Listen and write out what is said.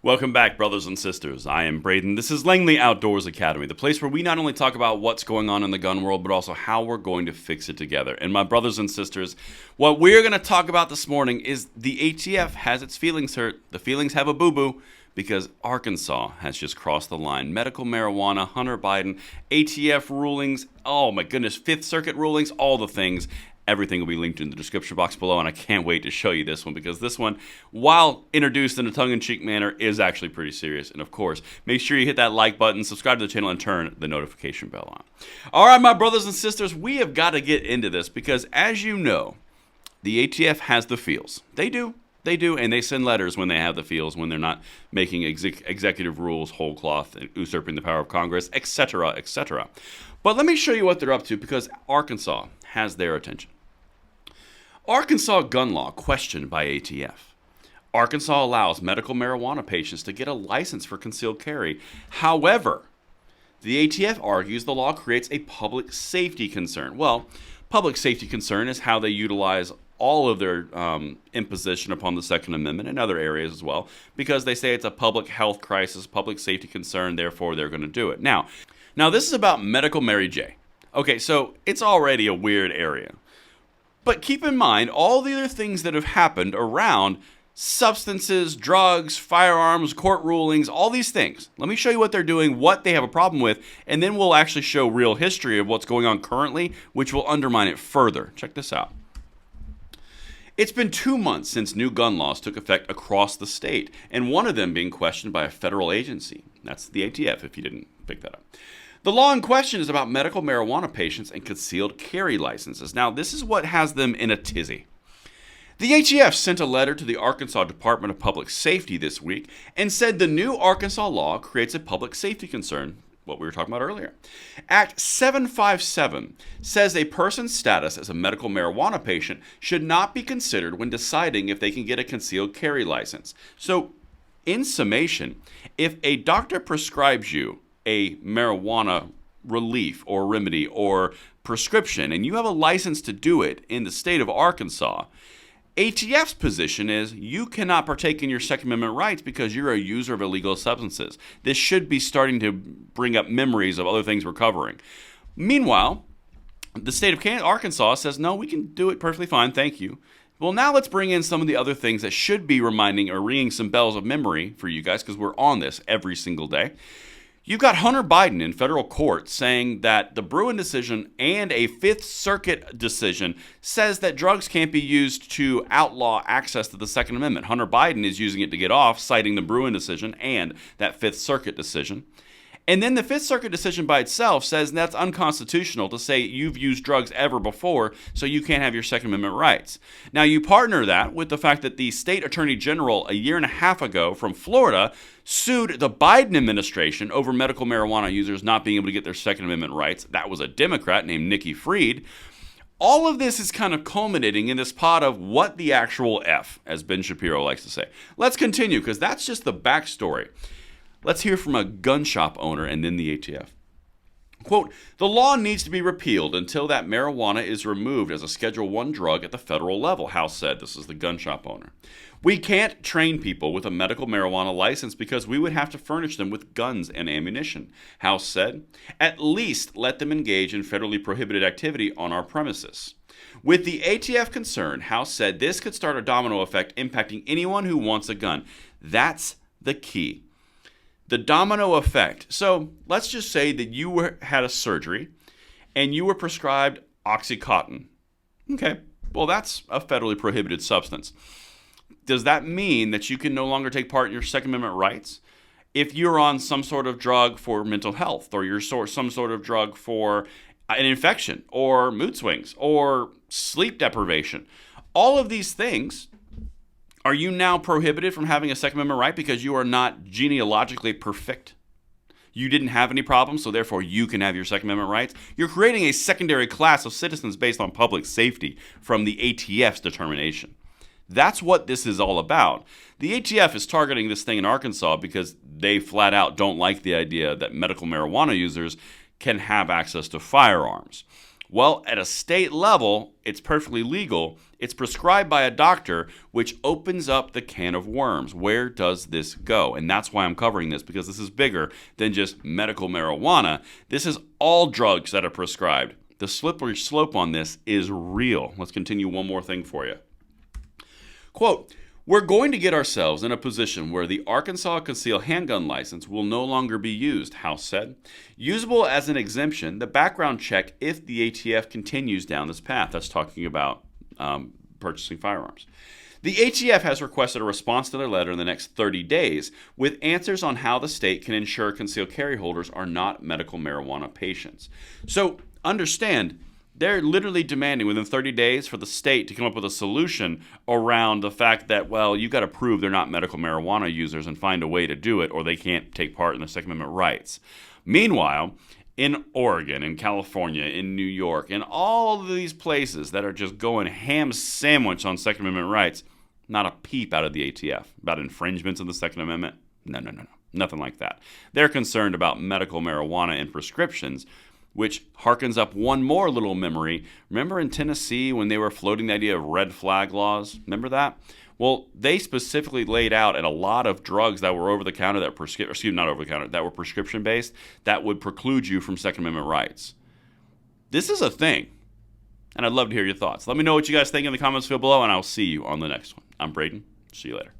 Welcome back, brothers and sisters. I am Braden. This is Langley Outdoors Academy, the place where we not only talk about what's going on in the gun world, but also how we're going to fix it together. And my brothers and sisters, what we're going to talk about this morning is the ATF has its feelings hurt. The feelings have a boo-boo because Arkansas has just crossed the line. Medical marijuana, Hunter Biden, ATF rulings, oh my goodness, Fifth Circuit rulings, all the things. Everything will be linked in the description box below, and I can't wait to show you this one because this one, while introduced in a tongue-in-cheek manner, is actually pretty serious. And of course, make sure you hit that like button, subscribe to the channel, and turn the notification bell on. All right, my brothers and sisters, we have got to get into this because, as you know, the ATF has the feels. They do, and they send letters when they have the feels, when they're not making executive rules whole cloth, usurping the power of Congress, etc., etc. But let me show you what they're up to because Arkansas has their attention. Arkansas gun law questioned by ATF. Arkansas allows medical marijuana patients to get a license for concealed carry. However, the ATF argues the law creates a public safety concern. Well, public safety concern is how they utilize all of their imposition upon the Second Amendment and other areas as well, because they say it's a public health crisis, public safety concern, therefore they're going to do it. Now, this is about medical Mary J. Okay, so it's already a weird area. But keep in mind all the other things that have happened around substances, drugs, firearms, court rulings, all these things. Let me show you what they're doing, what they have a problem with, and then we'll actually show real history of what's going on currently, which will undermine it further. Check this out. It's been 2 months since new gun laws took effect across the state, and one of them being questioned by a federal agency. That's the ATF, if you didn't pick that up. The law in question is about medical marijuana patients and concealed carry licenses. Now, this is what has them in a tizzy. The ATF sent a letter to the Arkansas Department of Public Safety this week and said the new Arkansas law creates a public safety concern, what we were talking about earlier. Act 757 says a person's status as a medical marijuana patient should not be considered when deciding if they can get a concealed carry license. So, in summation, if a doctor prescribes you a marijuana relief or remedy or prescription, and you have a license to do it in the state of Arkansas, ATF's position is you cannot partake in your Second Amendment rights because you're a user of illegal substances. This should be starting to bring up memories of other things we're covering. Meanwhile, the state of Arkansas says, no, we can do it perfectly fine, thank you. Well, now let's bring in some of the other things that should be reminding or ringing some bells of memory for you guys because we're on this every single day. You've got Hunter Biden in federal court saying that the Bruin decision and a Fifth Circuit decision says that drugs can't be used to outlaw access to the Second Amendment. Hunter Biden is using it to get off, citing the Bruin decision and that Fifth Circuit decision. And then the Fifth Circuit decision by itself says that's unconstitutional to say you've used drugs ever before, so you can't have your Second Amendment rights. Now, you partner that with the fact that the state attorney general a year and a half ago from Florida sued the Biden administration over medical marijuana users not being able to get their Second Amendment rights. That was a Democrat named Nikki Fried. All of this is kind of culminating in this pot of what the actual F, as Ben Shapiro likes to say. Let's continue, because that's just the backstory. Let's hear from a gun shop owner and then the ATF. Quote, the law needs to be repealed until that marijuana is removed as a Schedule I drug at the federal level, House said. This is the gun shop owner. We can't train people with a medical marijuana license because we would have to furnish them with guns and ammunition, House said. At least let them engage in federally prohibited activity on our premises. With the ATF concerned, House said this could start a domino effect impacting anyone who wants a gun. That's the key. The domino effect. So let's just say that you had a surgery and you were prescribed Oxycontin. Okay, well, that's a federally prohibited substance. Does that mean that you can no longer take part in your Second Amendment rights? If you're on some sort of drug for mental health, or you're some sort of drug for an infection or mood swings or sleep deprivation, all of these things, are you now prohibited from having a Second Amendment right because you are not genealogically perfect? You didn't have any problems, so therefore you can have your Second Amendment rights? You're creating a secondary class of citizens based on public safety from the ATF's determination. That's what this is all about. The ATF is targeting this thing in Arkansas because they flat out don't like the idea that medical marijuana users can have access to firearms. Well, at a state level, it's perfectly legal It's prescribed by a doctor, which opens up the can of worms. Where does this go? And that's why I'm covering this, because this is bigger than just medical marijuana. This is all drugs that are prescribed. The slippery slope on this is real. Let's continue one more thing for you. Quote, "We're going to get ourselves in a position where the Arkansas concealed handgun license will no longer be used," House said. "Usable as an exemption, the background check if the ATF continues down this path." That's talking about purchasing firearms. The ATF has requested a response to their letter in the next 30 days with answers on how the state can ensure concealed carry holders are not medical marijuana patients. So understand, they're literally demanding within 30 days for the state to come up with a solution around the fact that, well, you got to prove they're not medical marijuana users and find a way to do it, or they can't take part in the Second Amendment rights. Meanwhile, in Oregon, in California, in New York, in all of these places that are just going ham sandwich on Second Amendment rights, not a peep out of the ATF about infringements of the Second Amendment. No. Nothing like that. They're concerned about medical marijuana and prescriptions, which harkens up one more little memory. Remember in Tennessee when they were floating the idea of red flag laws? Remember that? Well, they specifically laid out at a lot of drugs that were over the counter, that were prescription based, that would preclude you from Second Amendment rights. This is a thing, and I'd love to hear your thoughts. Let me know what you guys think in the comments field below, and I'll see you on the next one. I'm Braden. See you later.